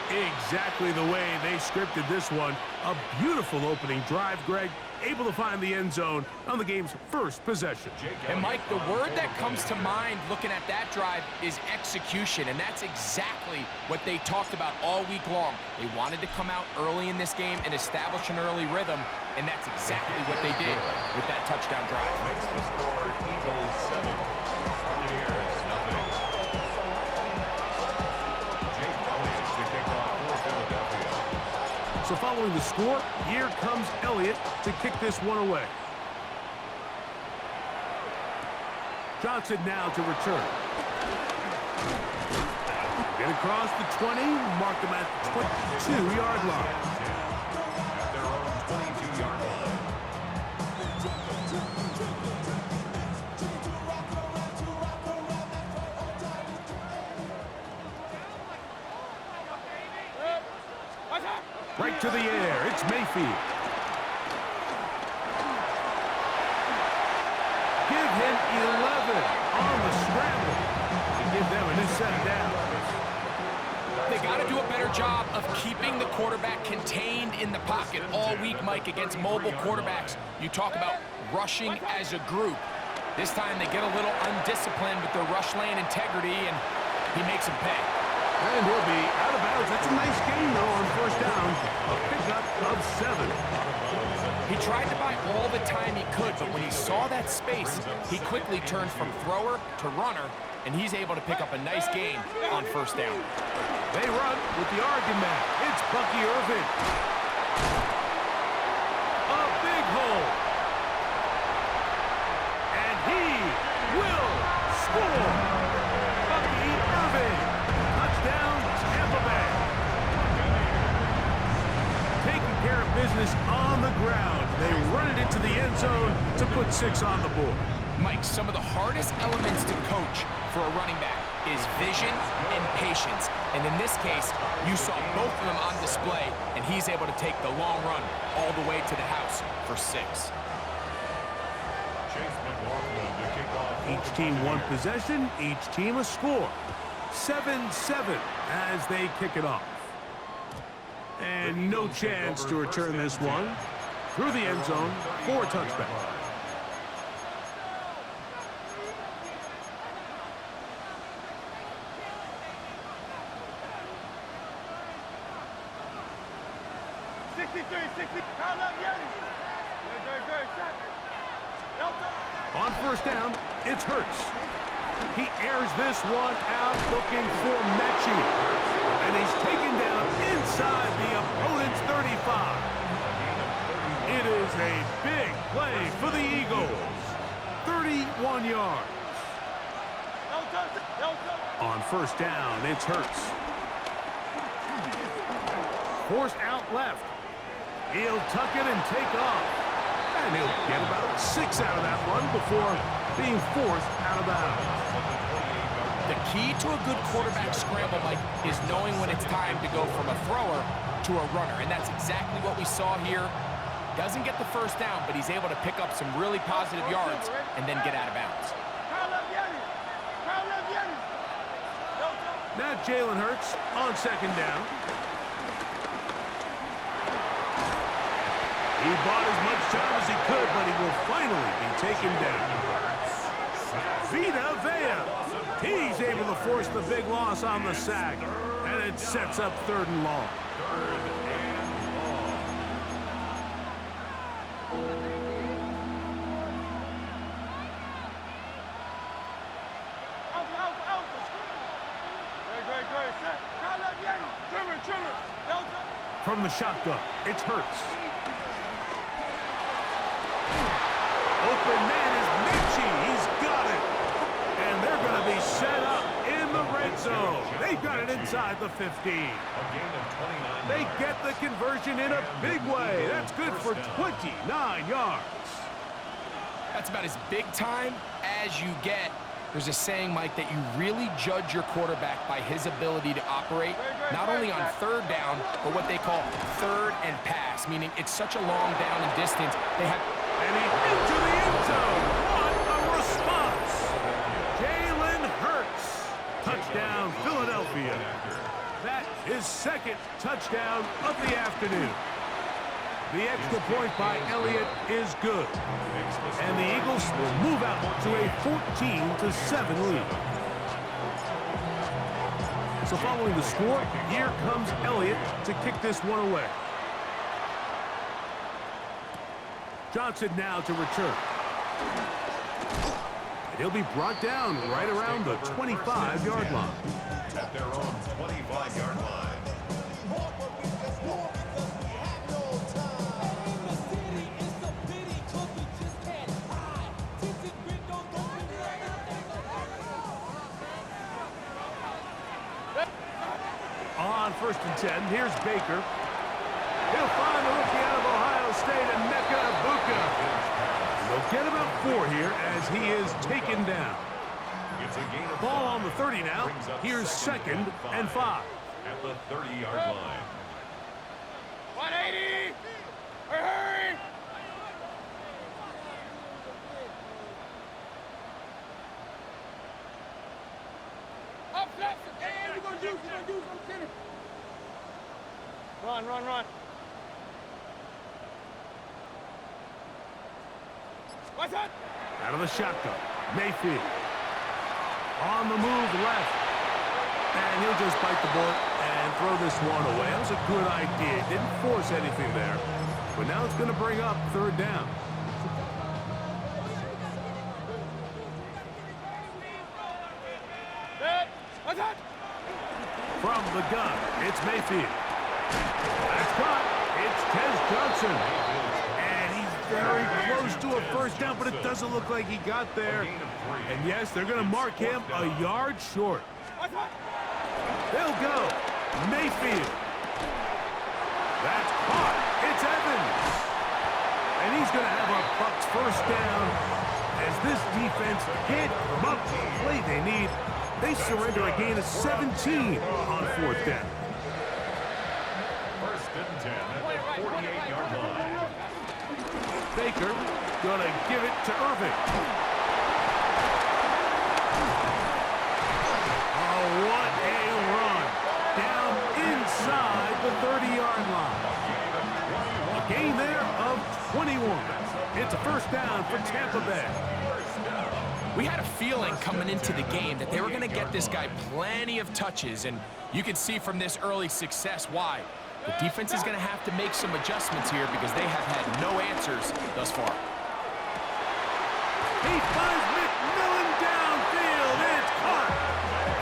Exactly the way they scripted this one. A beautiful opening drive, Greg. Able to find the end zone on the game's first possession. And, Mike, the word that comes to mind looking at that drive is execution, and that's exactly what they talked about all week long. They wanted to come out early in this game and establish an early rhythm, and that's exactly what they did with that touchdown drive. Makes the score Eagles 7, Buccaneers nothing. Jake Elliott to kick off for Philadelphia. So following the score, here comes Elliott to kick this one away. Johnson now to return. Get across the 20, mark them at the 22-yard line. At their own 22-yard line. Right to the air, it's Mayfield. Give him 11 on the scramble. And give them a new set of downs. They got to do a better job of keeping the quarterback contained in the pocket all week, Mike, against mobile quarterbacks. You talk about rushing as a group. This time they get a little undisciplined with their rush lane integrity, and he makes them pay. And he'll be out of bounds. That's a nice gain, though, on first down. A pickup of 7. He tried to buy all the time he could, but when he saw that space, he quickly turned from thrower to runner, and he's able to pick up a nice gain on first down. They run with the argument. It's Bucky Irvin. A big hole. And he will score. Bucky Irvin. Touchdown, Tampa Bay. Taking care of business on the ground. They run it into the end zone to put 6 on the board. Mike, some of the hardest elements to coach for a running back is vision and patience. And in this case, you saw both of them on display, and he's able to take the long run all the way to the house for 6. Each team one possession, each team a score. 7-7 as they kick it off. And no chance to return this one. Through the end zone for a touchback. On first down, it's Hurts. He airs this one out looking for Mechie. And he's taken down inside the opponent's 35. It is a big play for the Eagles. 31 yards. On first down, it's Hurts. Forced out left. He'll tuck it and take off. And he'll get about 6 out of that one before being forced out of bounds. The key to a good quarterback scramble, Mike, is knowing when it's time to go from a thrower to a runner. And that's exactly what we saw here. Doesn't get the first down, but he's able to pick up some really positive yards and then get out of bounds. Now Jalen Hurts on second down. He bought as much time as he could, but he will finally be taken down. Vita Vea. He's able to force the big loss on the sack, and it sets up 3rd and long. From the shotgun, it's Hurts. Open man is Mechie. He's got it. And they're going to be set up in the red zone. They've got it inside the 15. They get the conversion in a big way. That's good for 29 yards. That's about as big time as you get. There's a saying, Mike, that you really judge your quarterback by his ability to operate, not only on 3rd down, but what they call 3rd and pass, meaning it's such a long down and distance. They have... And he's into the end zone. What a response. Jalen Hurts. Touchdown, Philadelphia. That his second touchdown of the afternoon. The extra point by Elliott is good. And the Eagles will move out to a 14-7 lead. So following the score, here comes Elliott to kick this one away. Johnson now to return. And he'll be brought down right around the 25-yard line. At their own 25-yard line. On 1st and 10, here's Baker. He'll find the rookie out of Ohio State, and Mecca Ibuka. They'll get about 4 here as he is taken down. Ball on the 30 now. Here's 2nd and 5. At the 30-yard line. 180! Hurry! Up, left, and we're going to use, I'm kidding. Run. What's that? Out of the shotgun, Mayfield. On the move left. And he'll just bite the bullet and throw this one away. That was a good idea. Didn't force anything there. But now it's going to bring up 3rd down. What's that? From the gun, it's Mayfield. That's caught. It's Tez Johnson. And he's very close to a 1st down, but it doesn't look like he got there. And yes, they're going to mark him a yard short. They'll go. Mayfield. That's caught. It's Evans. And he's going to have a Bucs 1st down as this defense can't come up with the play they need. They surrender a gain of 17 on 4th down. 1st and 10 at the 48-yard line. Baker going to give it to Irving. Oh, what a run. Down inside the 30-yard line. A gain there of 21. It's a 1st down for Tampa Bay. We had a feeling coming into the game that they were going to get this guy plenty of touches, and you can see from this early success why. The defense is going to have to make some adjustments here because they have had no answers thus far. He finds McMillan downfield. It's caught.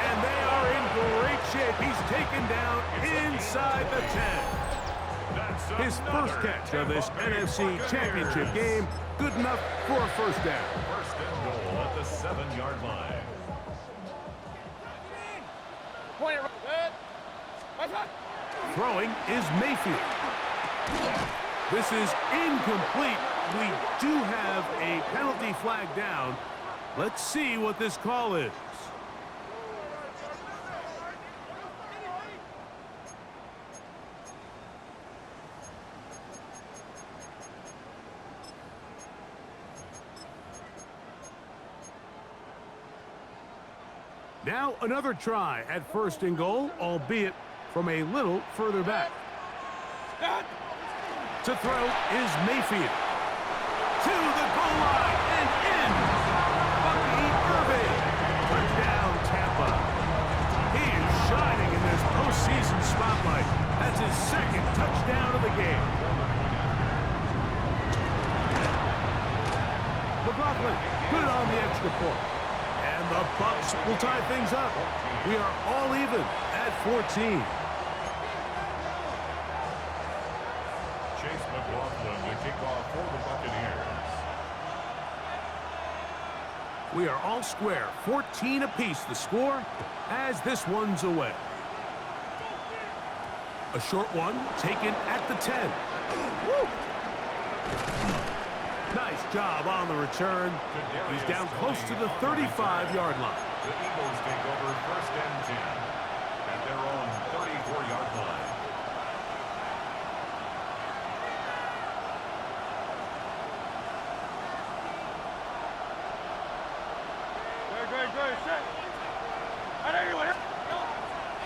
And they are in great shape. He's taken down inside the 10. His 1st catch of this NFC Championship game. Good enough for a 1st down. 1st and goal at the 7-yard line. Throwing is Mayfield. This is incomplete. We do have a penalty flag down. Let's see what this call is. Now another try at 1st and goal, albeit from a little further back. To throw is Mayfield. To the goal line and in. Bucky Irving. Touchdown, Tampa. He is shining in this postseason spotlight. That's his 2nd touchdown of the game. McLaughlin, good on the extra point. And the Bucs will tie things up. We are all even at 14. Chase McLaughlin to kick off for the Buccaneers. We are all square, 14 apiece the score as this one's away. A short one taken at the 10. Woo! Nice job on the return. He's down close to the 35-yard line. The Eagles take over 1st and 10 at their own 34-yard line.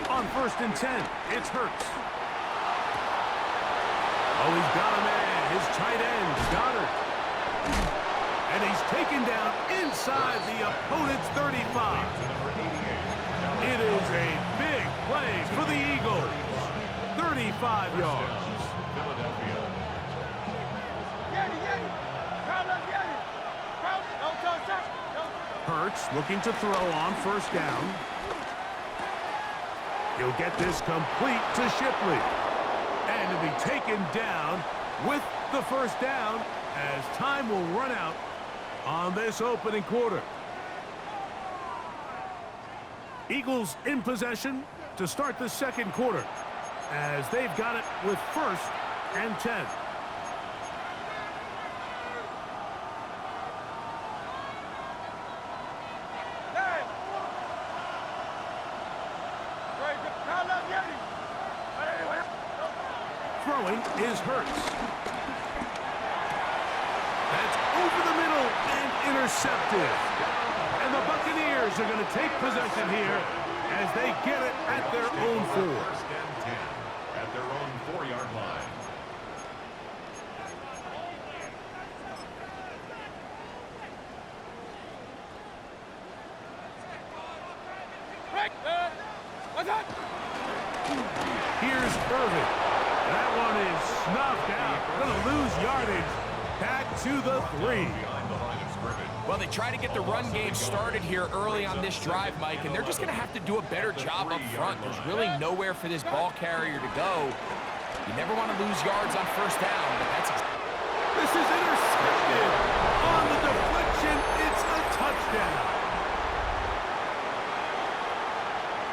On first and 10. It's Hurts. Oh, he's got a man. His tight end, Goddard. And he's taken down inside the opponent's 35. It is a big play for the Eagles. 35 yards. Hurts looking to throw on first down. He'll get this complete to Shipley. And to be taken down with the first down as time will run out on this opening quarter. Eagles in possession to start the second quarter as they've got it with first and 10. Throwing is Hurts. That's over the middle and intercepted. And the Buccaneers are going to take possession here as they get it at their own 4. First and 10 at their own 4-yard line. Here's Irvin. That one is snuffed out. Going to lose yardage. Back to the 3. Behind the line of scrimmage. Well, they try to get the run game started here early on this drive, Mike, and they're just going to have to do a better job up front. There's really nowhere for this ball carrier to go. You never want to lose yards on first down, but that's... This is intercepted. On the deflection, it's a touchdown.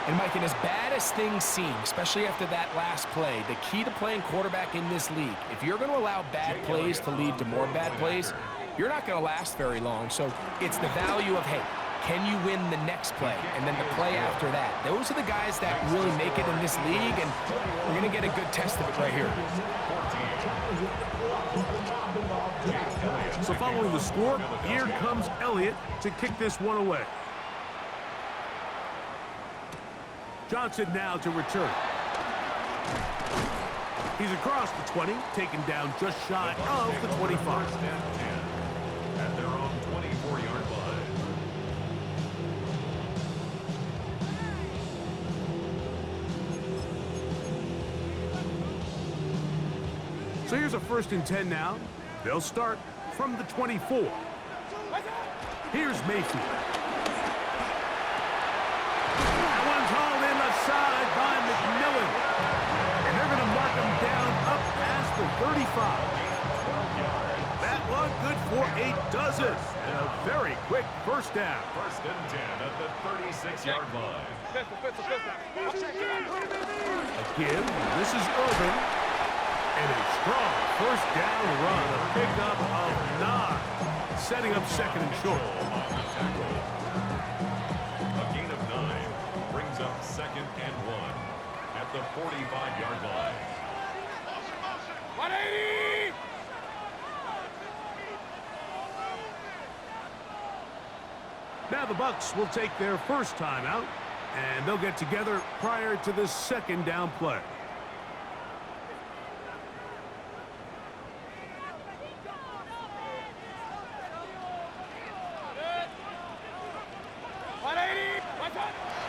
And, Mike, and as bad as things seem, especially after that last play, the key to playing quarterback in this league, if you're going to allow bad plays to lead to more bad plays, you're not going to last very long. So it's the value of, hey, can you win the next play and then the play after that? Those are the guys that really make it in this league, and we're going to get a good test of it right here. So following the score, here comes Elliott to kick this one away. Johnson now to return. He's across the 20, taken down just shy of the 25. First and 10 at their own 24-yard line. So here's a first and 10 now. They'll start from the 24. Here's Mayfield. That one's hauled in the side by McMillan. And they're going to mark him down up past the 35. That one good for a dozen. And a very quick first down. First and 10 at the 36-yard line. Again, this is Irvin. And a strong first down run. A pickup of 9. Setting up second and short. A gain of 9 brings up second and 1 at the 45-yard line. 180! Now the Bucs will take their first timeout, and they'll get together prior to the second down play.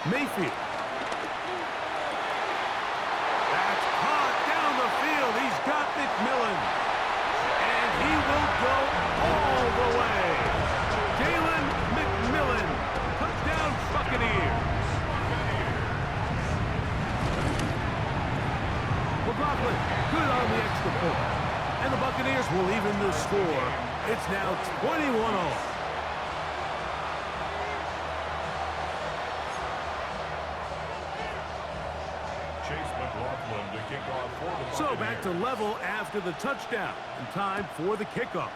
Mayfield. That's caught down the field. He's got McMillan. And he will go all the way. Jalen McMillan. Touchdown Buccaneers. McLaughlin, good on the extra point. And the Buccaneers will even the score. It's now 21-all. So back to level after the touchdown, and time for the kickoff.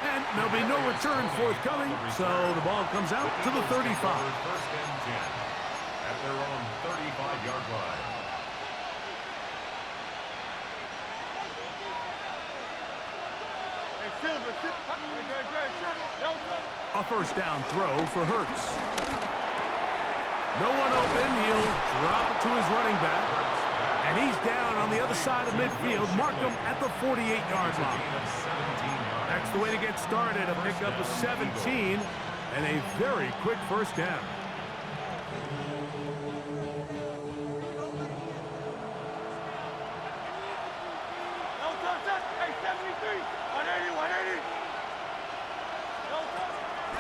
And there'll be no return forthcoming, so the ball comes out to the 35. First and 10 at their own 35-yard line. A first down throw for Hurts. No one open. He'll drop it to his running back. And he's down on the other side of midfield. Mark him at the 48-yard line. That's the way to get started. A pickup of 17 and a very quick first down.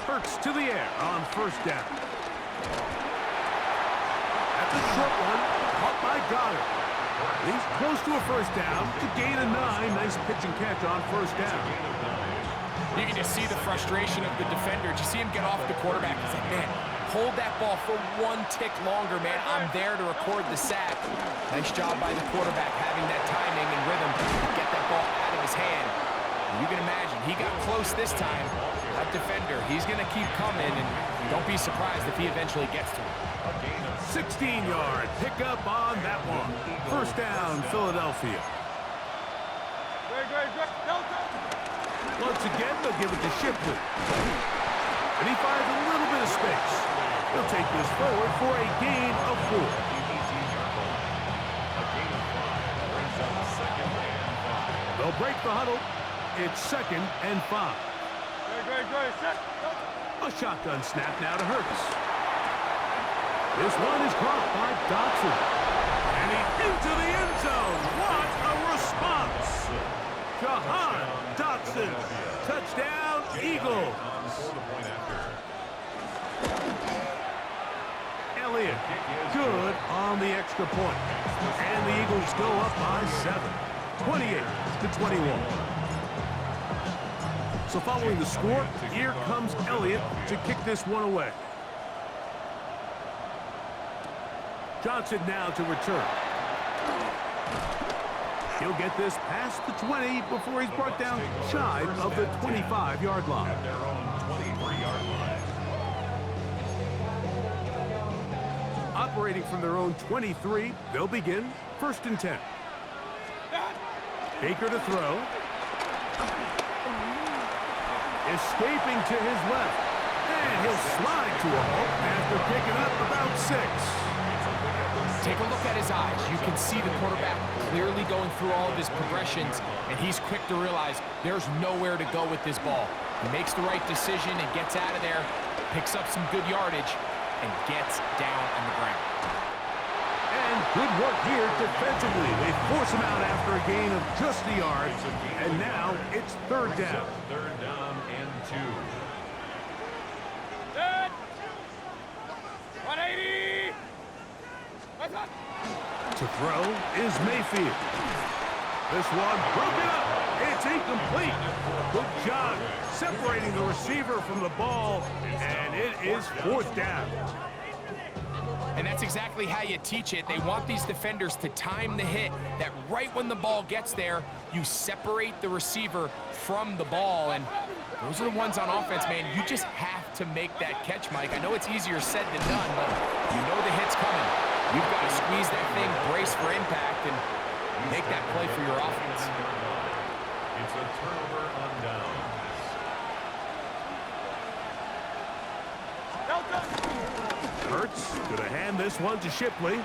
Hurts to the air on first down. That's a short one, caught by Goddard. He's close to a first down to gain a 9. Nice pitch and catch on first down. You can just see the frustration of the defender. You see him get off the quarterback. He's like, man, hold that ball for one tick longer, man. I'm there to record the sack. Nice job by the quarterback having that timing and rhythm to get that ball out of his hand. You can imagine, he got close this time. That defender, he's going to keep coming, and don't be surprised if he eventually gets to him. 16-yard pickup on that one. First down, Philadelphia. Once again, they'll give it to Shipley. And he finds a little bit of space. He'll take this forward for a gain of 4. They'll break the huddle. It's 2nd and 5. A shotgun snap now to Hurts. This one is caught by Dotson. And he's into the end zone. What a response. Jahan Dotson. Touchdown, Eagles. Elliott, good on the extra point. And the Eagles go up by 7. 28-21. So following the score, here comes Elliott to kick this one away. Johnson now to return. He'll get this past the 20 before he's brought down shy of the 25-yard line. At their own 23-yard line. Operating from their own 23, they'll begin 1st and 10. Baker to throw. Escaping to his left. And he'll slide to a halt after picking up about 6. Take a look at his eyes. You can see the quarterback clearly going through all of his progressions, and he's quick to realize there's nowhere to go with this ball. He makes the right decision and gets out of there, picks up some good yardage, and gets down on the ground. And good work here defensively. They force him out after a gain of just the yard, and now it's 3rd down. 3rd down and 2. 180. To throw is Mayfield. This one broken up. It's incomplete. Good job separating the receiver from the ball, and it is 4th down. And that's exactly how you teach it. They want these defenders to time the hit, that right when the ball gets there, you separate the receiver from the ball. And those are the ones on offense, man. You just have to make that catch, Mike. I know it's easier said than done, but you know the hit's coming. You've got to squeeze that thing, brace for impact, and make that play for your offense. It's a turnover on downs. Hurts gonna hand this one to Shipley. And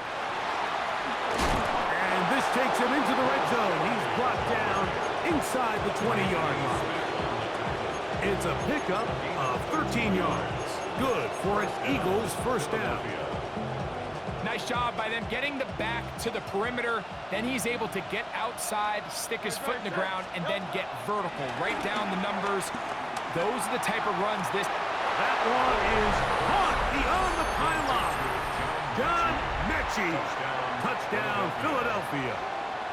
this takes him into the red zone. He's brought down inside the 20-yard line. It's a pickup of 13 yards. Good for an Eagles first down. Nice job by them getting the back to the perimeter. Then he's able to get outside, stick his foot in the ground, and then get vertical. Right down the numbers. Those are the type of runs this... That one is caught beyond the pylon. John Mechie. Touchdown, Philadelphia.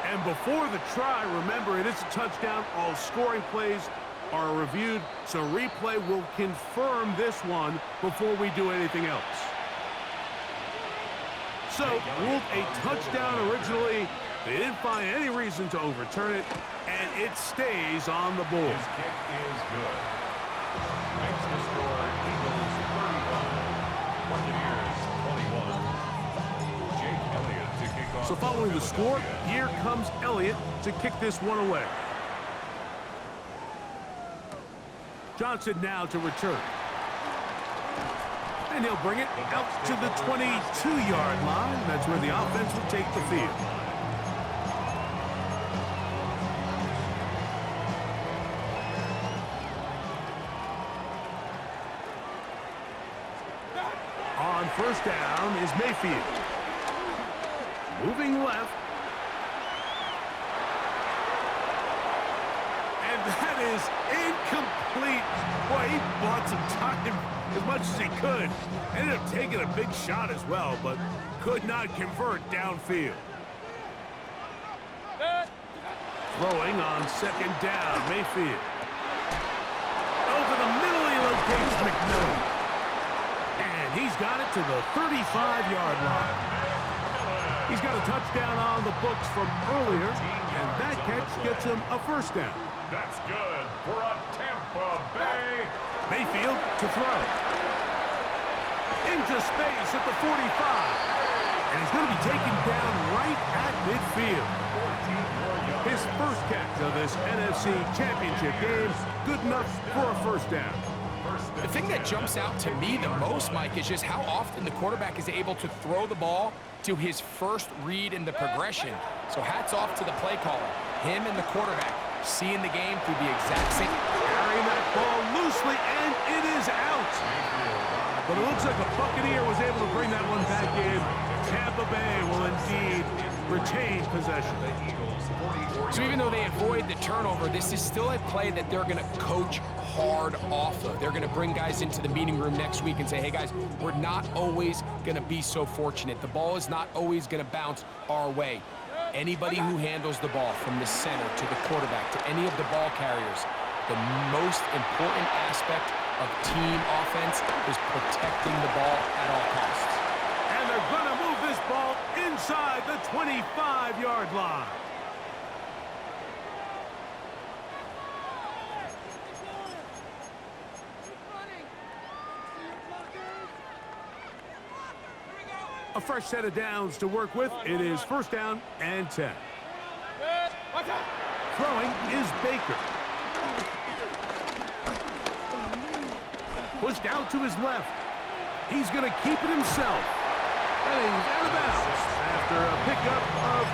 And before the try, remember, it is a touchdown. All scoring plays are reviewed, so replay will confirm this one before we do anything else. So, ruled a touchdown originally. They didn't find any reason to overturn it, and it stays on the board. His kick is good. Makes the score Eagles 35, Buccaneers 21. Jake Elliott to kick off. So following the score, here comes Elliott to kick this one away. Johnson now to return. And he'll bring it out to the 22-yard line. That's where the offense will take the field. On first down is Mayfield. Moving left. And that is incomplete. Boy, he bought some time as much as he could. Ended up taking a big shot as well, but could not convert downfield. Throwing on second down, Mayfield. Over the middle, he locates McMillan. And he's got it to the 35-yard line. He's got a touchdown on the books from earlier, and that catch gets him a first down. That's good for a Tampa Bay. Mayfield to throw. Into space at the 45. And he's going to be taken down right at midfield. His first catch of this NFC Championship game, good enough for a first down. The thing that jumps out to me the most, Mike, is just how often the quarterback is able to throw the ball to his first read in the progression. So hats off to the play caller. Him and the quarterback seeing the game through the exact same. Carrying that ball loosely, and it is out. But it looks like a Buccaneer was able to bring that one back in. Tampa Bay will indeed retain possession. So even though they avoid the turnover, this is still a play that they're going to coach hard off of. They're going to bring guys into the meeting room next week and say, hey guys, we're not always going to be so fortunate. The ball is not always going to bounce our way. Anybody who handles the ball from the center to the quarterback to any of the ball carriers, the most important aspect of team offense is protecting the ball at all costs. And they're going to move this ball inside the 25-yard line. A fresh set of downs to work with. It is first down and 10. Throwing is Baker. Pushed out to his left. He's going to keep it himself. And he's out of bounds after a pickup of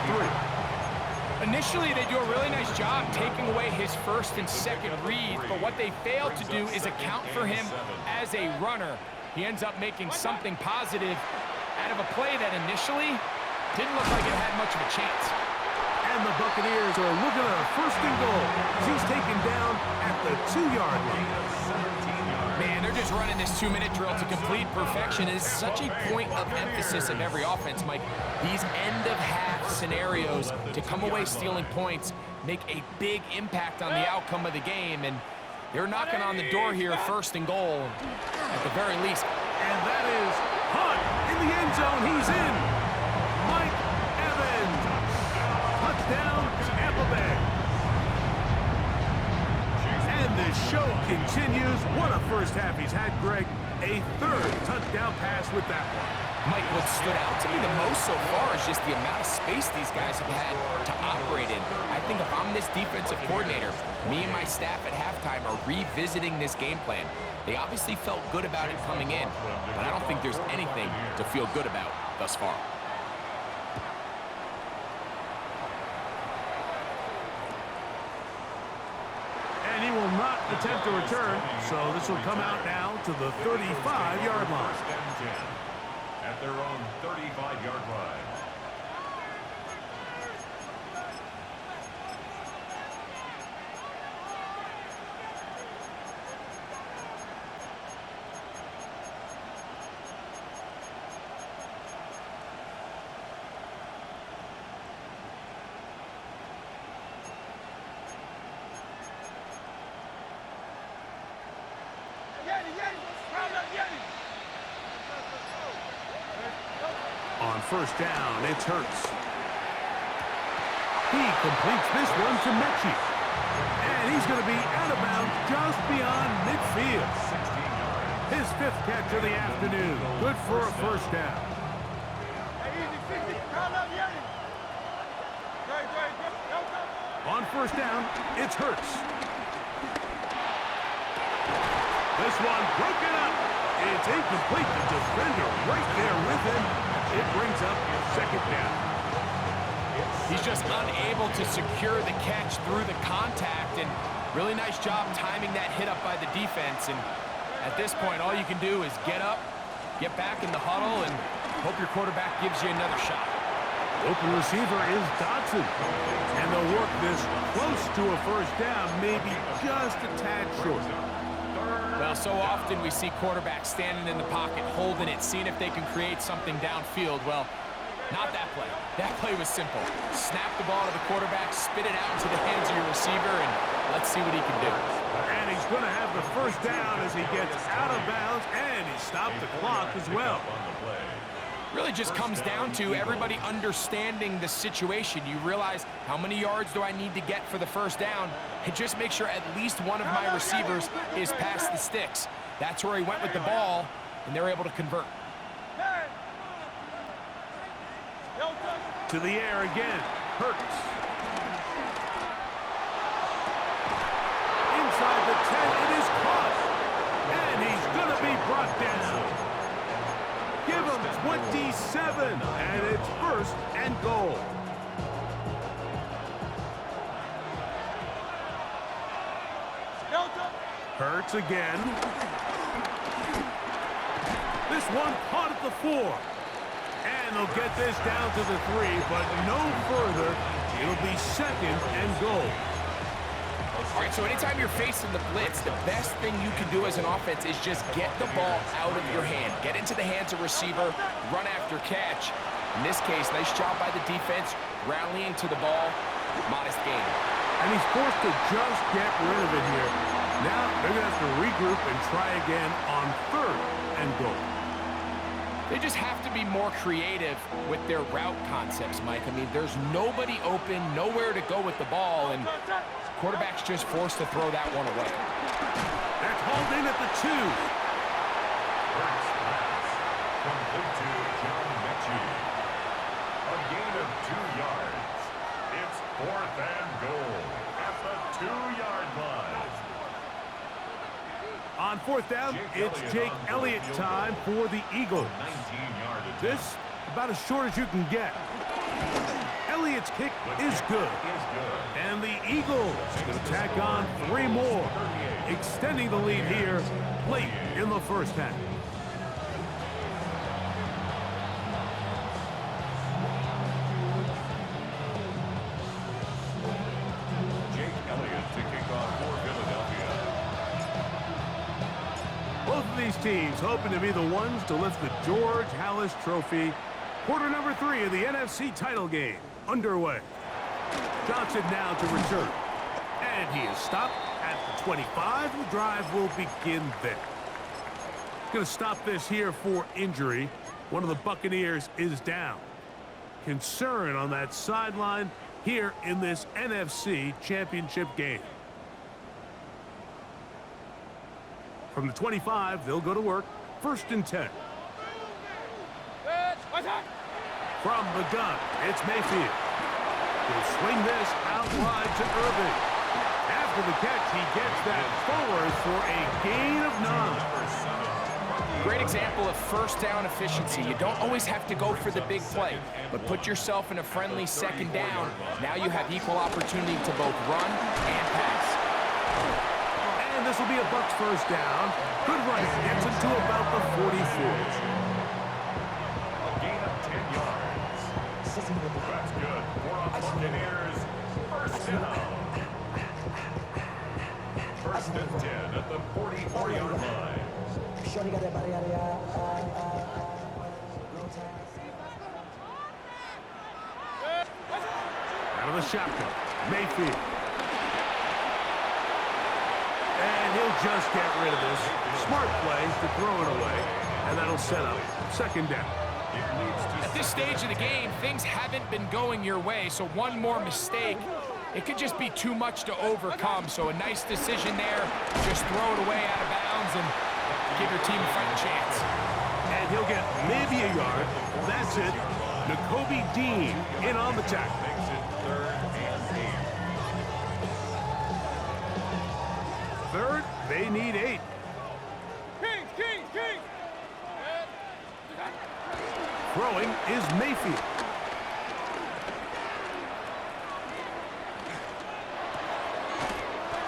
3. Initially, they do a really nice job taking away his first and second read, but what they failed to do is account for him as a runner. He ends up making something positive out of a play that initially didn't look like it had much of a chance. And the Buccaneers are looking at a first and goal. He's taken down at the 2-yard line. Man, they're just running this 2-minute drill to complete perfection. It's such a point of emphasis of every offense, Mike. These end-of-half scenarios to come away stealing points make a big impact on the outcome of the game, and they're knocking on the door here, first and goal, at the very least. And that is Hunt in the end zone. He's in. Mike Evans. Touchdown, Tampa Bay. And the show continues. What a first half he's had, Greg. A third touchdown pass with that one. Mike, what stood out to me the most so far is just the amount of space these guys have had to operate in. I think if I'm this defensive coordinator, me and my staff at halftime are revisiting this game plan. They obviously felt good about it coming in, but I don't think there's anything to feel good about thus far. And he will not attempt to return, so this will come out now to the 35-yard line. At their own 35-yard line. On first down, it's Hurts. He completes this one to Mechie. And he's going to be out of bounds just beyond midfield. His 5th catch of the afternoon. Good for a first down. On first down, it's Hurts. This one broken up. It's incomplete. The defender right there with him. It brings up second down. He's just unable to secure the catch through the contact, and really nice job timing that hit up by the defense. And at this point, all you can do is get up, get back in the huddle, and hope your quarterback gives you another shot. Open receiver is Dodson. And they'll work this close to a first down, maybe just a tad short. Well, so often we see quarterbacks standing in the pocket, holding it, seeing if they can create something downfield. Well, not that play. That play was simple. Snap the ball to the quarterback, spit it out into the hands of your receiver, and let's see what he can do. And he's going to have the first down as he gets out of bounds, and he stopped the clock as well. Really just comes down to everybody understanding the situation. You realize, how many yards do I need to get for the first down? And just make sure at least one of my receivers is past the sticks. That's where he went with the ball, and they're able to convert. To the air again. Hurts. Inside the 10, it is caught. And he's going to be brought down. Give him 27, and it's first and goal. Hurts again. This one caught at the 4. And they'll get this down to the 3, but no further. It'll be second and goal. All right, so anytime you're facing the blitz, the best thing you can do as an offense is just get the ball out of your hand. Get into the hands of receiver, run after catch. In this case, nice job by the defense, rallying to the ball. Modest gain. And he's forced to just get rid of it here. Now they're going to have to regroup and try again on third and goal. They just have to be more creative with their route concepts, Mike. I mean, there's nobody open, nowhere to go with the ball, and quarterback's just forced to throw that one away. That's hauled in at the 2. First pass, complete to John Mechie. A gain of 2 yards. It's fourth and goal at the 2-yard line. On fourth down, it's Jake Elliott time for the Eagles. 19-yard attempt. This, about as short as you can get. Elliott's kick is good. And the Eagles going to tack on 3 more, extending the lead here late in the first half. Jake Elliott to kick off for Philadelphia. Both of these teams hoping to be the ones to lift the George Halas Trophy. Quarter number 3 of the NFC title game underway. Johnson now to return. And he is stopped at the 25. The drive will begin there. Going to stop this here for injury. One of the Buccaneers is down. Concern on that sideline here in this NFC championship game. From the 25, they'll go to work. First and 10. From the gun, it's Mayfield. He'll swing this out wide to Irving. After the catch, he gets that forward for a gain of 9. Great example of first down efficiency. You don't always have to go for the big play, but put yourself in a friendly second down. Now you have equal opportunity to both run and pass. And this will be a Bucs first down. Good running gets him to about the 44. A gain of 10 yards. That's good for a Buccaneers first down. First and 10 at the 44-yard line. Out of the shotgun, Mayfield. And he'll just get rid of this. Smart play to throw it away. And that'll set up second down. At this stage of the game, things haven't been going your way, so one more mistake, it could just be too much to overcome. So a nice decision there. Just throw it away out of bounds and give your team a fighting chance. And he'll get maybe a yard. That's it. Nakobe Dean in on the tackle. Makes it third and 8. Third They need 8. Kings! Throwing is Mayfield.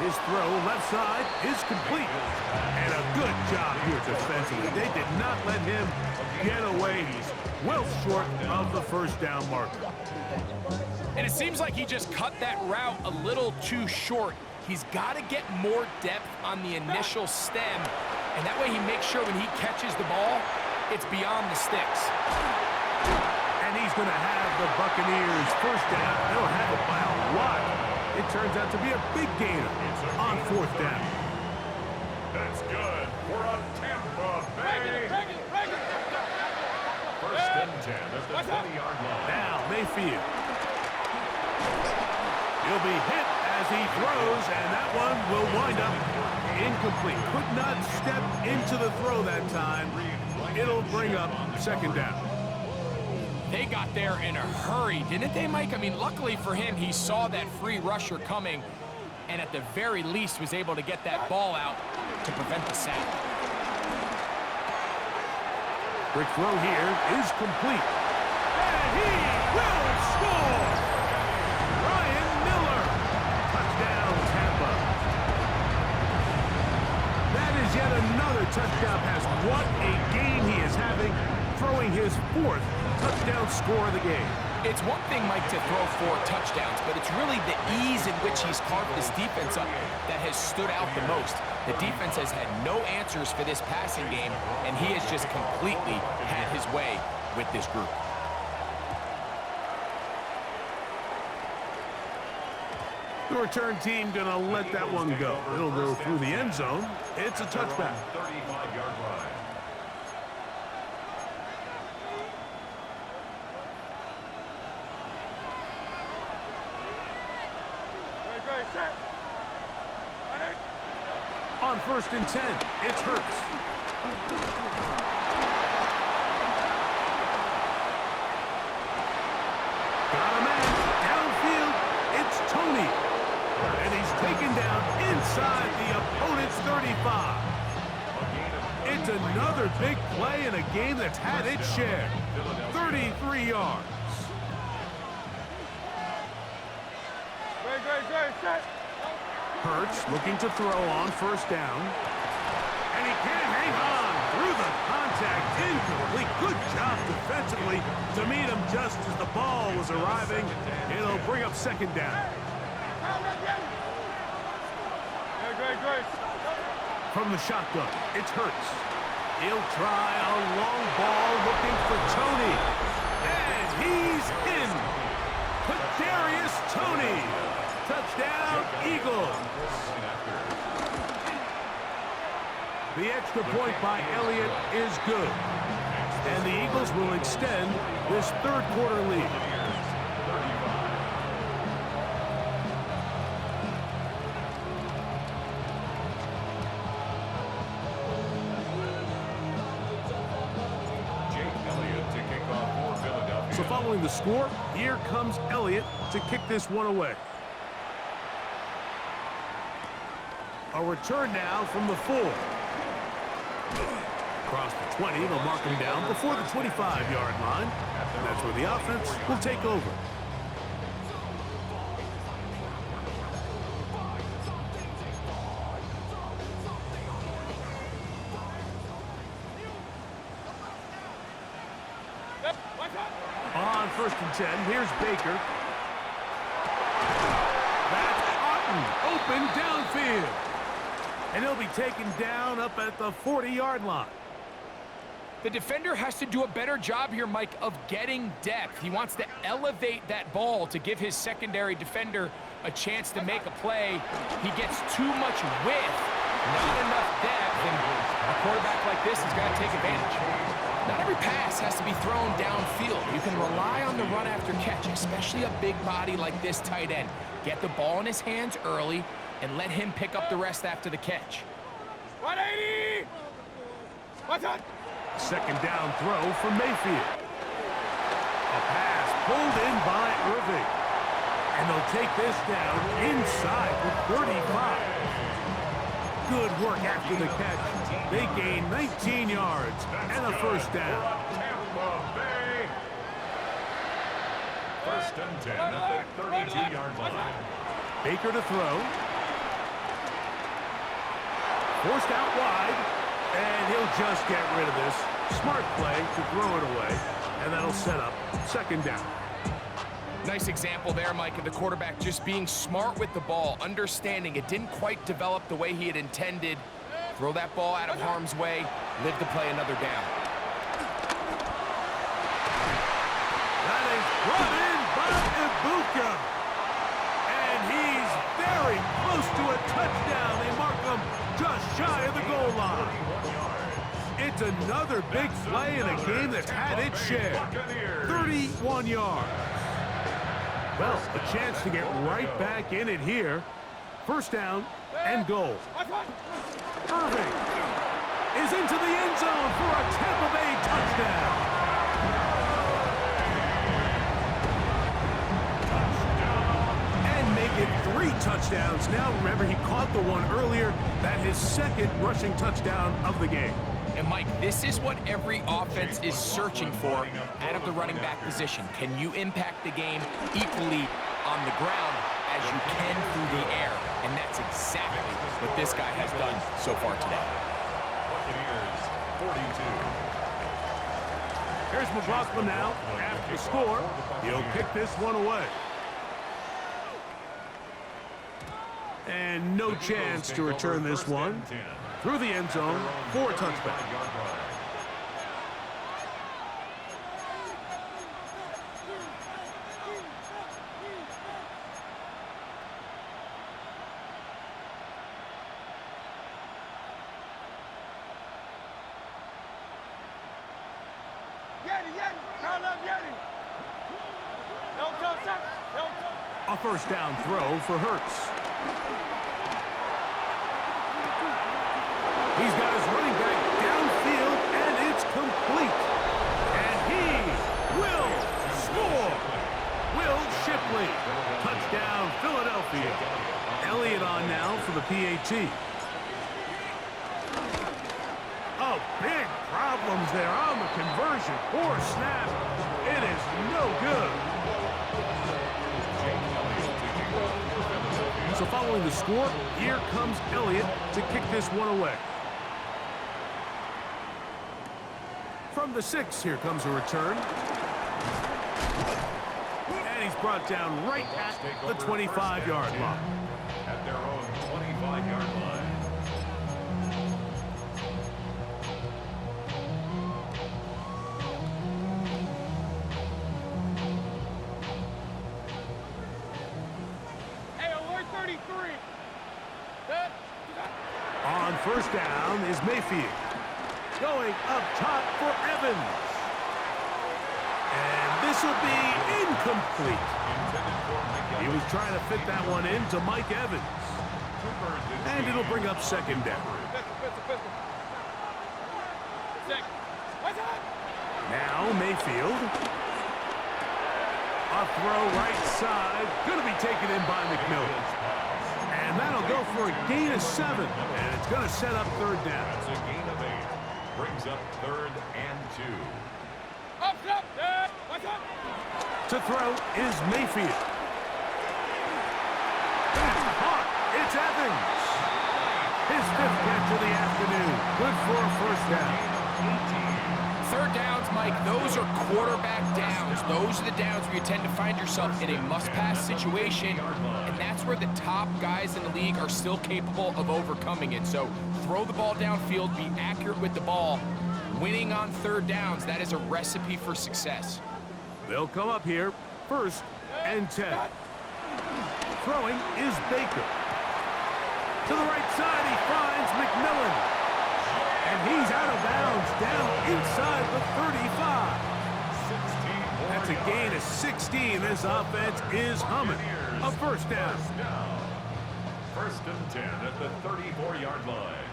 His throw left side is complete. And a good job here defensively. They did not let him get away. He's well short of the first down marker. And it seems like he just cut that route a little too short. He's got to get more depth on the initial stem, and that way he makes sure when he catches the ball, it's beyond the sticks. And he's going to have the Buccaneers first down. They'll have it by a lot. It turns out to be a big gainer on fourth down. That's good for a Tampa Bay. First and 10 at the 20-yard line. Now Mayfield. He'll be hit as he throws, and that one will wind up incomplete. Could not step into the throw that time. It'll bring up second down. They got there in a hurry, didn't they, Mike? I mean, luckily for him, he saw that free rusher coming, and at the very least was able to get that ball out to prevent the sack. Quick throw here is complete. And he will score! Ryan Miller. Touchdown, Tampa. That is yet another touchdown pass. What a game he is having, throwing his 4th touchdown score of the game. It's one thing, Mike, to throw 4 touchdowns, but it's really the ease in which he's carved this defense up that has stood out the most. The defense has had no answers for this passing game, and he has just completely had his way with this group. The return team gonna let that one go. It'll go through the end zone. It's a touchback. 35-yard line. On first and 10, it's Hurts. Got a man downfield. It's Tony. And he's taken down inside the opponent's 35. It's another big play in a game that's had its share. 33 yards. Set. Hurts looking to throw on first down. And he can't hang on through the contact. Incomplete. Good job defensively to meet him just as the ball was arriving. It'll bring up second down. Great. From the shotgun, it's Hurts. He'll try a long ball looking for Tony. And he's in. Kadarius Toney. Touchdown, Eagles. The extra point by Elliott is good. And the Eagles will extend this third quarter lead. So following the score, here comes Elliott to kick this one away. A return now from the 4. Across the 20, they'll mark him down before the 25-yard line. And that's where the offense will take over. On first and 10, here's Baker. That's Otten, open downfield. And he'll be taken down up at the 40-yard line. The defender has to do a better job here, Mike, of getting depth. He wants to elevate that ball to give his secondary defender a chance to make a play. He gets too much width, not enough depth, and a quarterback like this has got to take advantage. Not every pass has to be thrown downfield. You can rely on the run after catch, especially a big body like this tight end. Get the ball in his hands early and let him pick up the rest after the catch. 180! What's up? Second down throw for Mayfield. A pass pulled in by Irving. And they'll take this down inside the 35. Good work after the catch. They gain 19 yards and a first down. Tampa Bay. First and 10 at the 32-yard line. Baker to throw. Forced out wide, and he'll just get rid of this. Smart play to throw it away, and that'll set up second down. Nice example there, Mike, of the quarterback just being smart with the ball, understanding it didn't quite develop the way he had intended. Throw that ball out of harm's way, live to play another down. That is brought in by Ibuka. And he's very close to a touchdown. They mark him just shy of the goal line. It's another big play in a game that's had its share. 31 yards. Well, a chance to get right back in it here. First down and goal. Irving is into the end zone for a Tampa Bay touchdown. And make it 3 touchdowns. Now, remember, he caught the one earlier. That his second rushing touchdown of the game. And, Mike, this is what every offense is searching for out of the running back position. Can you impact the game equally on the ground as you can through the air? And that's exactly what this guy has done so far today. Buccaneers, 42. Here's McLaughlin now. After the score, he'll kick this one away. And no chance to return this one. Through the end zone for a touchback. A first down throw for Hurts. He's got his running back downfield, and it's complete. And he will score. Will Shipley. Touchdown, Philadelphia. Elliott on now for the PAT. Oh, big problems there on the conversion. Poor snap. It is no good. So following the score, here comes Elliott to kick this one away. From the 6, here comes a return. And he's brought down right at the 25-yard line. At their own 25-yard line. Hey, alert 33. On first down is Mayfield. Going up top for Evans. And this will be incomplete. He was trying to fit that one in to Mike Evans. And it'll bring up second down. Now Mayfield. A throw right side. Going to be taken in by McMillan. And that'll go for a gain of 7. And it's going to set up third down. That's a gain of 8. Brings up 3rd and 2. To throw is Mayfield. That's caught. It's Evans. His 5th catch of the afternoon. Good for a first down. Third downs, Mike, those are quarterback downs. Those are the downs where you tend to find yourself in a must-pass situation, and that's where the top guys in the league are still capable of overcoming it. So throw the ball downfield, be accurate with the ball. Winning on third downs, that is a recipe for success. They'll come up here, 1st and 10. Throwing is Baker. To the right side, he finds McMillan. And he's out of bounds, down inside the 35. That's a gain of 16. This offense is humming. A first down. 1st and 10 at the 34-yard line.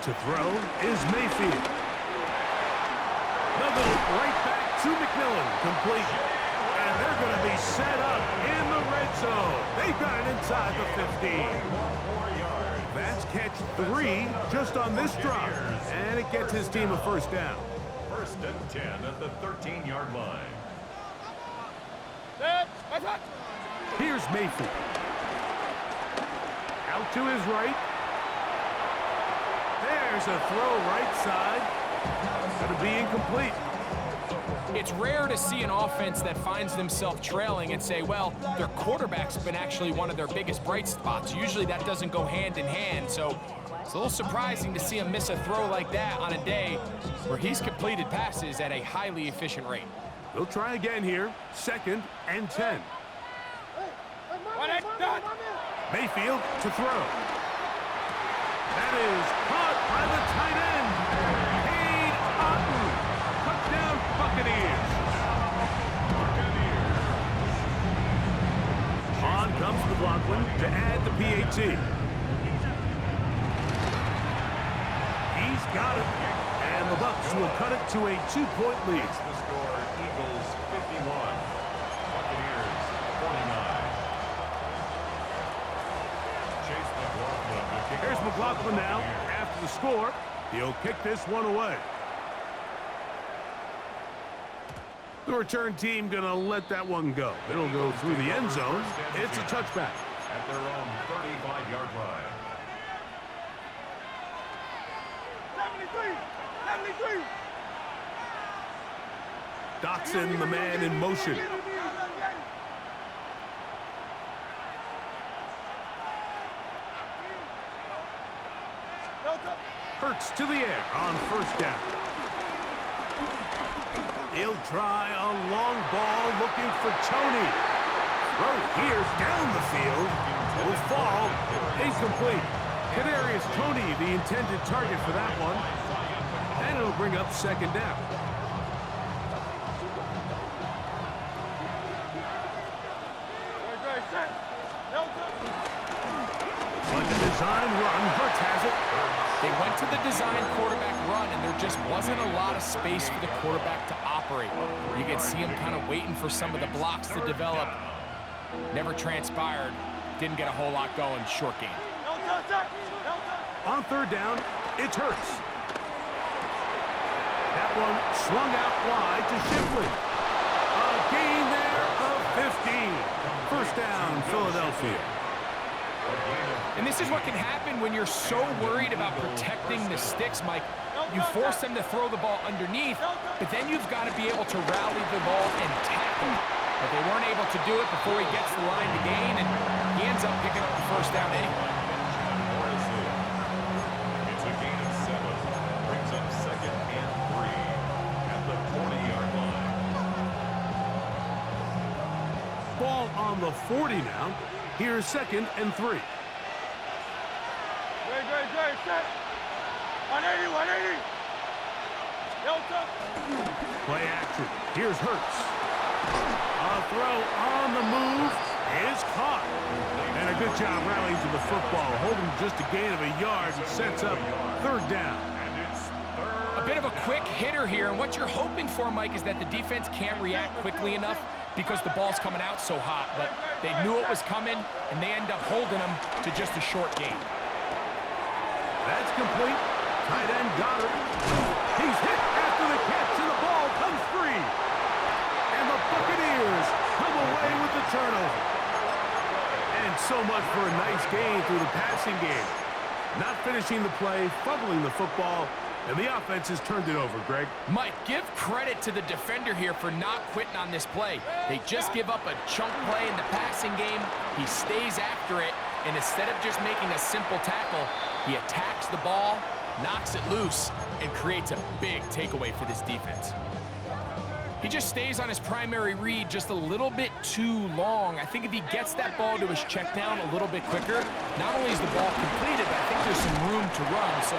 To throw is Mayfield. They'll go right back to McMillan. Complete. And they're going to be set up in the red zone. They've got it inside the 15. More yards. That's catch 3 just on this drive. And it gets his team a first down. First and 10 at the 13-yard line. Set. Attack. Here's Mayfield. Out to his right. There's a throw right side. Going to be incomplete. It's rare to see an offense that finds themselves trailing and say, well, their quarterback's been actually one of their biggest bright spots. Usually that doesn't go hand in hand, so it's a little surprising to see him miss a throw like that on a day where he's completed passes at a highly efficient rate. They'll try again here. 2nd and 10. Mayfield to throw. That is caught by the tight end. Cade Otton. Touchdown, Buccaneers. On comes McLaughlin to add the PAT. He's got it. And the Bucs will cut it to a 2-point lead. The score, Eagles 51, Buccaneers 49. Chase McLaughlin to kick Here's off. McLaughlin now. After the score, he'll kick this one away. The return team going to let that one go. It'll go through the end zone. It's a touchback. At their own 35-yard line. 73. Dotson, the man in motion. Hurts to the air on first down. He'll try a long ball looking for Tony. Throw here down the field. Will fall. Incomplete. Kadarius Toney, the intended target for that one. And it'll bring up 2nd down. Like a design run, Hurts has it. They went to the design quarterback run, and there just wasn't a lot of space for the quarterback to operate. You could see him kind of waiting for some of the blocks to develop. Never transpired. Didn't get a whole lot going. Short game. On 3rd down, it's Hurts. That one swung out wide to Shipley. A gain there of 15. First down, Philadelphia. And this is what can happen when you're so worried about protecting the sticks, Mike. You force them to throw the ball underneath, but then you've got to be able to rally the ball and tackle. But they weren't able to do it before he gets the line to gain, and he ends up picking up the first down anyway. It's a gain of 7. Brings up 2nd and 3 at the 40-yard line. Ball on the 40 now. Here's 2nd and 3. Great. Set. 180. Play action. Here's Hurts. A throw on the move is caught. And a good job rallying to the football. Holding just a gain of a yard and sets up 3rd down. And it's 3rd. A bit of a quick hitter here, and what you're hoping for, Mike, is that the defense can't react quickly enough because the ball's coming out so hot. But they knew it was coming, and they end up holding them to just a short gain. That's complete. Tight end got it. He's hit after the catch, and the ball comes free. And the Buccaneers come away with the turnover. And so much for a nice gain through the passing game. Not finishing the play, fumbling the football, and the offense has turned it over, Greg. Mike, give credit to the defender here for not quitting on this play. They just give up a chunk play in the passing game. He stays after it, and instead of just making a simple tackle, he attacks the ball, knocks it loose, and creates a big takeaway for this defense. He just stays on his primary read just a little bit too long. I think if he gets that ball to his check down a little bit quicker, not only is the ball completed, but I think there's some room to run. So,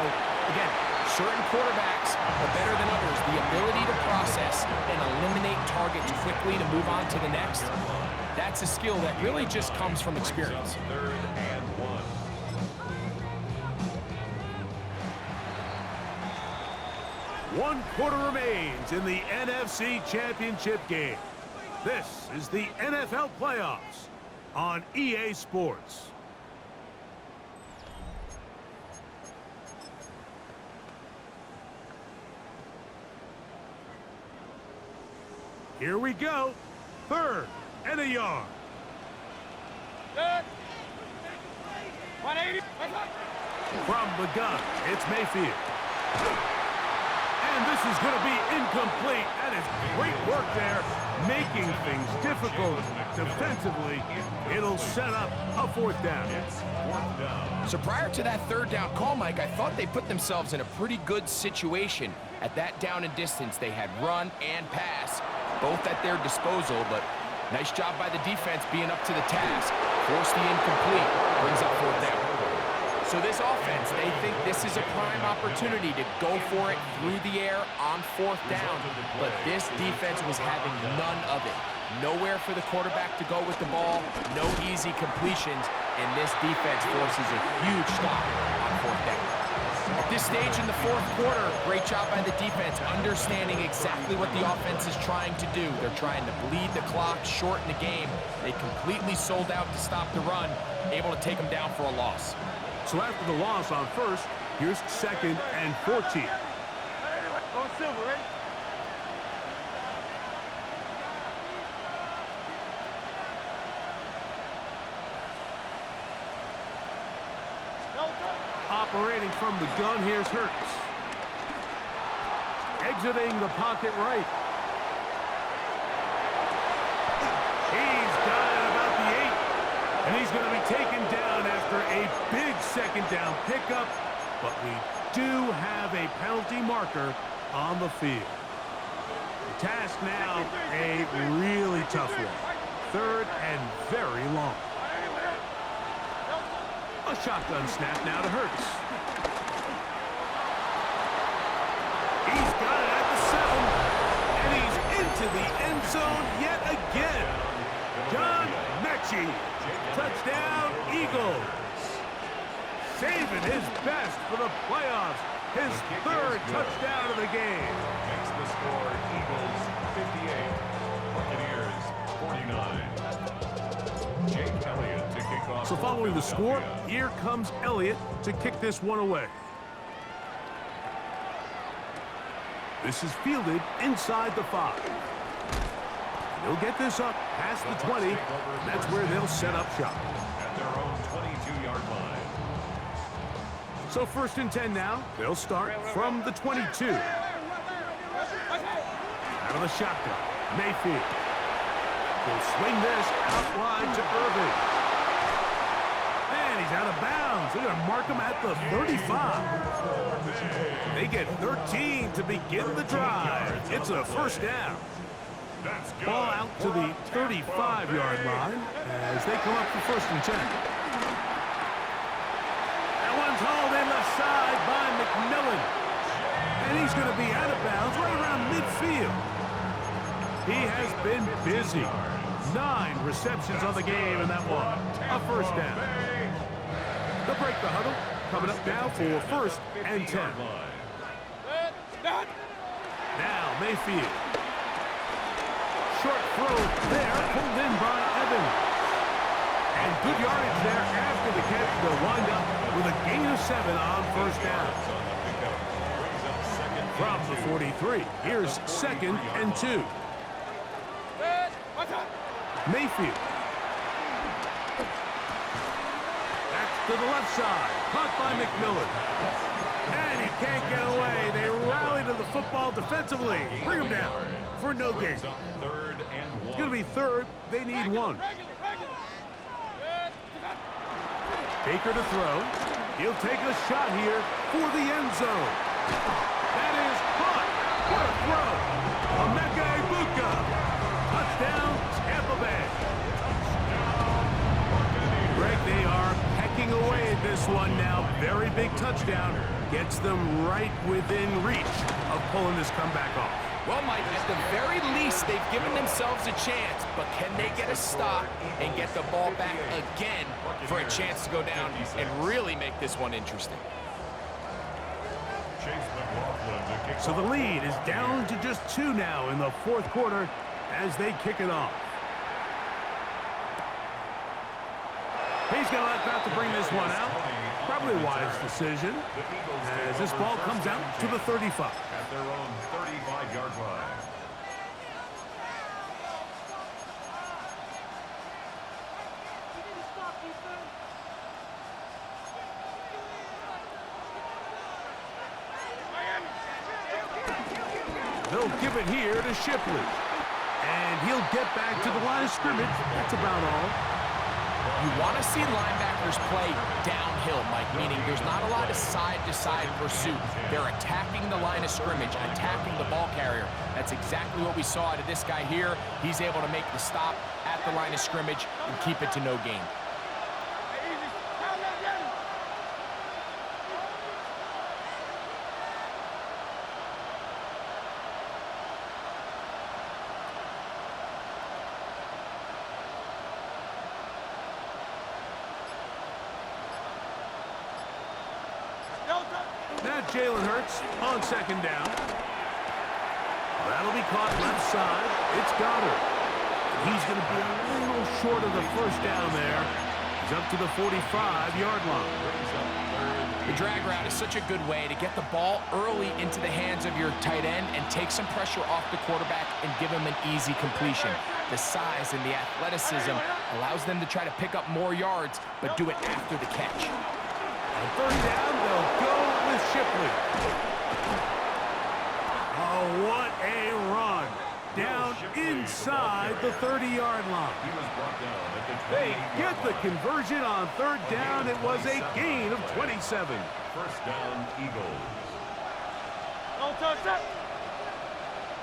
again, certain quarterbacks are better than others. The ability to process and eliminate targets quickly to move on to the next, that's a skill that really just comes from experience. 3rd and 1. One quarter remains in the NFC Championship game. This is the NFL playoffs on EA Sports. Here we go. 3rd and a yard. Good. 180. From the gun, it's Mayfield. And this is going to be incomplete. That is great work there, making things difficult defensively. It'll set up a 4th down. So prior to that 3rd down call, Mike, I thought they put themselves in a pretty good situation. At that down and distance, they had run and pass, both at their disposal, but nice job by the defense being up to the task. Force the incomplete, brings up 4th down. So this offense, they think this is a prime opportunity to go for it through the air on 4th down, but this defense was having none of it. Nowhere for the quarterback to go with the ball, no easy completions, and this defense forces a huge stop on 4th down. At this stage in the 4th quarter, great job by the defense, understanding exactly what the offense is trying to do. They're trying to bleed the clock, shorten the game. They completely sold out to stop the run, able to take them down for a loss. So after the loss on 1st, here's 2nd and 14. Go silver, ready? Operating from the gun, here's Hurts. Exiting the pocket right. He's got it about the 8. And he's going to be taken down after a big 2nd down pickup. But we do have a penalty marker on the field. The task now, a really tough one. 3rd and very long. A shotgun snap now to Hurts. He's got it at the 7. And he's into the end zone yet again. John Mechie. Touchdown, Eagles. Saving his best for the playoffs. His 3rd touchdown of the game. Makes the score Eagles 58, Buccaneers 49. Jake Elliott to kick off. So following the score, here comes Elliott to kick this one away. This is fielded inside the 5. He'll get this up past the 20. That's where they'll set up shop. At their own 22-yard line. So 1st and 10 now. They'll start from the 22. Out of the shotgun, Mayfield. He'll swing this out wide to Irving. And he's out of bounds. They're going to mark him at the 35. They get 13 to begin the drive. It's a 1st down. Ball out to the 35-yard line as they come up for 1st and 10. That one's hauled in the side by McMillan. And he's going to be out of bounds right around midfield. He has been busy. 9 receptions on the game in that one. A 1st down. They'll break the huddle. Coming up now for 1st and 10. Now Mayfield. Short throw there, pulled in by Evans. And good yardage there after the catch. They'll wind up with a gain of 7 on 1st down. From the 43, here's 2nd and 2. Mayfield. Back to the left side. Caught by McMillan. And he can't get away. They rally to the football defensively. Bring him down for no gain. It's going to be 3rd. They need 1. Baker to throw. He'll take a shot here for the end zone. That is caught. What a throw. Emeka Egbuka. Touchdown, Tampa Bay. Greg, they are pecking away at this one now. Very big touchdown. Gets them right within reach of pulling this comeback off. Well, Mike, at the very least, they've given themselves a chance, but can they get a stop and get the ball back again for a chance to go down and really make this one interesting? So the lead is down to just 2 now in the 4th quarter as they kick it off. He's going to let that to bring this one out. Probably a wise decision as this ball comes out to the 35. At their own 35-yard line. They'll give it here to Shipley. And he'll get back to the line of scrimmage. That's about all. You want to see linebackers play downhill, Mike, meaning there's not a lot of side-to-side pursuit. They're attacking the line of scrimmage, attacking the ball carrier. That's exactly what we saw out of this guy here. He's able to make the stop at the line of scrimmage and keep it to no gain. Now Jalen Hurts on second down. That'll be caught left side. It's Goddard. He's going to be a little short of the first down there. He's up to the 45-yard line. The drag route is such a good way to get the ball early into the hands of your tight end and take some pressure off the quarterback and give him an easy completion. The size and the athleticism allows them to try to pick up more yards, but do it after the catch. On third down, they'll go with Shipley. Oh, what a run. Down inside the 30-yard line. They get the conversion on third down. It was a gain of 27. First down, Eagles. No touch that.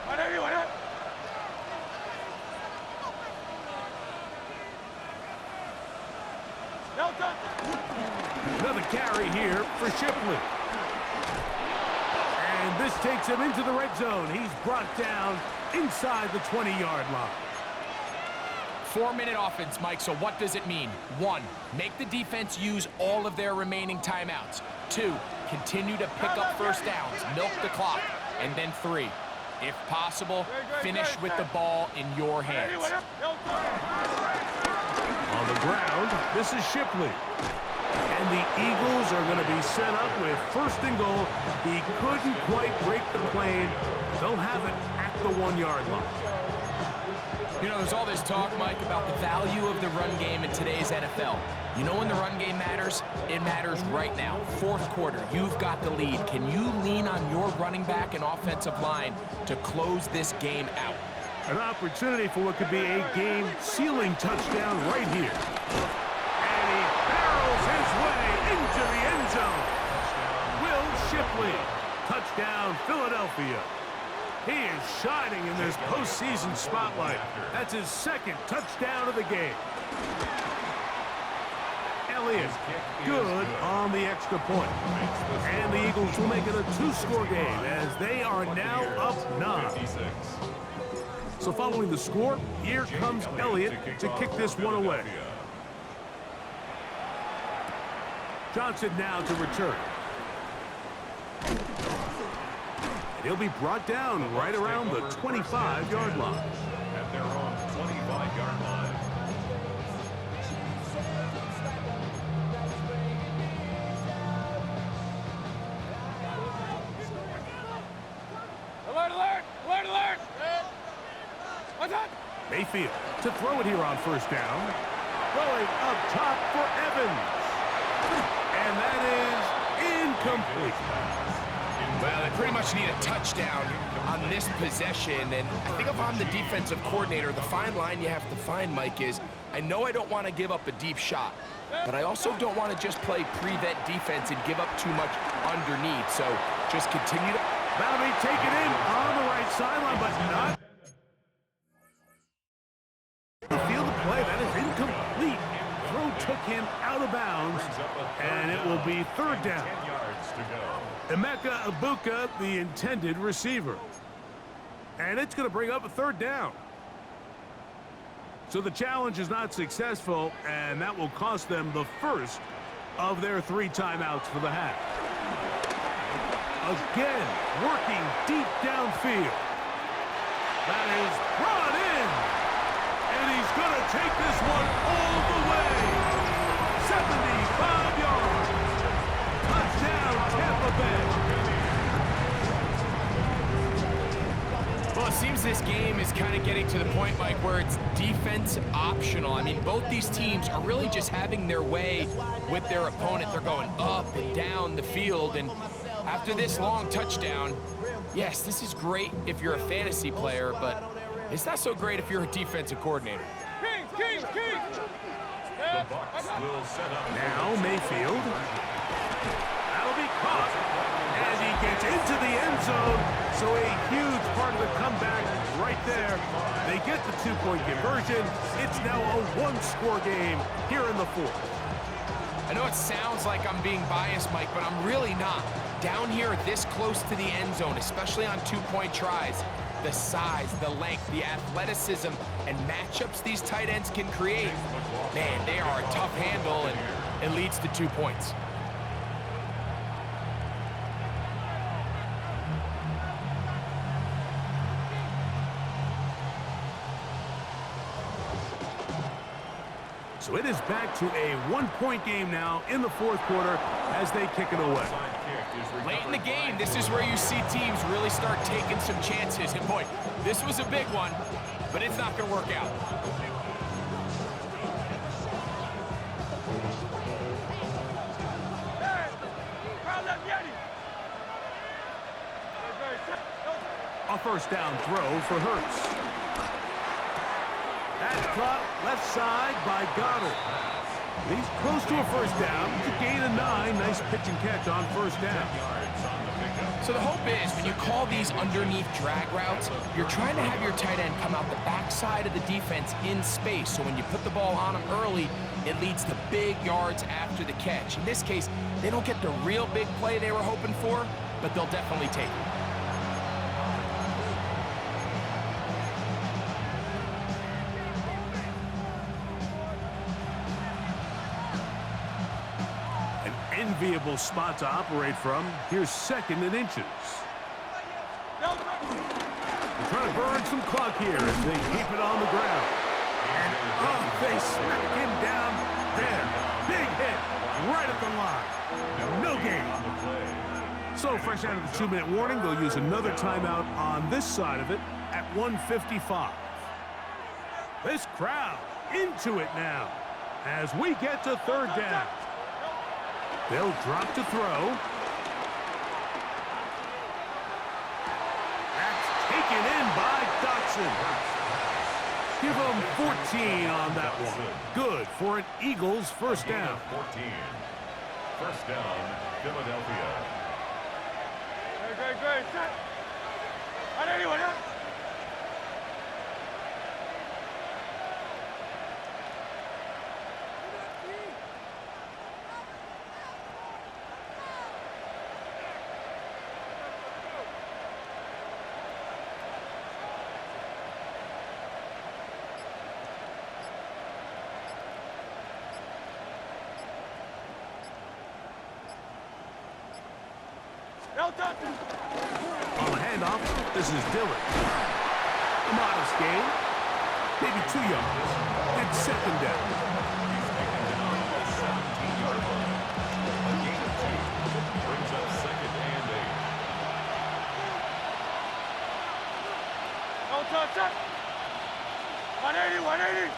Whatever you want. No touch. Another carry here for Shipley. And this takes him into the red zone. He's brought down inside the 20-yard line. 4-minute offense, Mike, so what does it mean? 1, make the defense use all of their remaining timeouts. 2, continue to pick up first downs, milk the clock. And then 3, if possible, finish with the ball in your hands. On the ground, this is Shipley. And the Eagles are going to be set up with first and goal. He couldn't quite break the plane. They'll have it at the 1-yard line. You know, there's all this talk, Mike, about the value of the run game in today's NFL. You know when the run game matters? It matters right now. Fourth quarter, you've got the lead. Can you lean on your running back and offensive line to close this game out? An opportunity for what could be a game-sealing touchdown right here. And he barrels his way into the end zone. Will Shipley. Touchdown, Philadelphia. He is shining in this postseason spotlight. That's his second touchdown of the game. Elliott, good on the extra point. And the Eagles will make it a 2-score game as they are now up 9. So following the score, here comes Elliott to kick this one away. Johnson now to return. And he'll be brought down right around the 25-yard line. At their own 25-yard line. Alert, alert! Alert, alert! What's up? Mayfield to throw it here on first down. Throwing up top for Evans. And that is incomplete. Well, they pretty much need a touchdown on this possession, and I think if I'm the defensive coordinator, the fine line you have to find, Mike, is I know I don't want to give up a deep shot, but I also don't want to just play prevent defense and give up too much underneath, so just continue to... That'll be taken in on the right sideline, but not... Field of play, that is incomplete. Throw took him out of bounds, and it will be third down. 10 yards to go. Emeka Ibuka, the intended receiver. And it's going to bring up a third down. So the challenge is not successful, and that will cost them the first of their 3 timeouts for the half. Again, working deep downfield. That is brought in. And he's going to take this one all the way. Well, it seems this game is kind of getting to the point, Mike, where it's defense optional. I mean, both these teams are really just having their way with their opponent. They're going up and down the field, and after this long touchdown, yes, this is great if you're a fantasy player, but it's not so great if you're a defensive coordinator. King! The Bucs will set up. Now Mayfield. That'll be caught. And he gets into the end zone. So a huge part of the comeback right there. They get the two-point conversion. It's now a one-score game here in the fourth. I know it sounds like I'm being biased, Mike, but I'm really not. Down here this close to the end zone, especially on two-point tries, the size, the length, the athleticism, and matchups these tight ends can create, man, they are a tough handle, and it leads to 2 points. So it is back to a one-point game now in the fourth quarter as they kick it away. Late in the game, this is where you see teams really start taking some chances. And boy, this was a big one, but it's not going to work out. A first down throw for Hurts. That's caught left side by Goddard. He's close to a first down. It's a gain of 9. Nice pitch and catch on first down. So the hope is when you call these underneath drag routes, you're trying to have your tight end come out the backside of the defense in space. So when you put the ball on him early, it leads to big yards after the catch. In this case, they don't get the real big play they were hoping for, but they'll definitely take it. Enviable spot to operate from. Here's second and inches. They're trying to burn some clock here as they keep it on the ground. And they smack him down there. Big hit right at the line. No gain. So fresh out of the 2-minute warning, they'll use another timeout on this side of it at 1:55. This crowd into it now as we get to third down. They'll drop to throw. That's taken in by Dotson. Give them 14 on that one. Good for an Eagles first down. 14. First down, Philadelphia. Great. Set. On anyone, huh? On the handoff, this is Dillon. A modest gain. Maybe 2 yards. It's second down. He's taken down at the 17-yard line. A gain of 2 brings up second and 8. No touch, set. 180.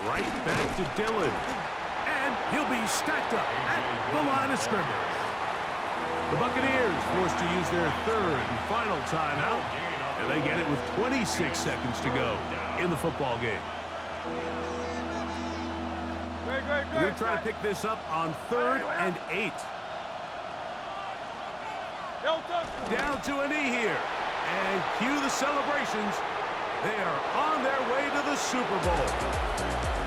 Right back to Dillon. And he'll be stacked up at the line of scrimmage. The Buccaneers forced to use their third and final timeout. And they get it with 26 seconds to go in the football game. We're trying to pick this up on 3rd and 8. Down to a knee here. And cue the celebrations. They are on their way to the Super Bowl.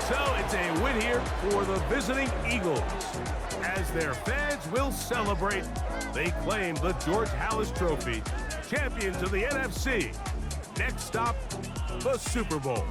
So it's a win here for the visiting Eagles. As their fans will celebrate, they claim the George Halas Trophy, champions of the NFC. Next stop, the Super Bowl.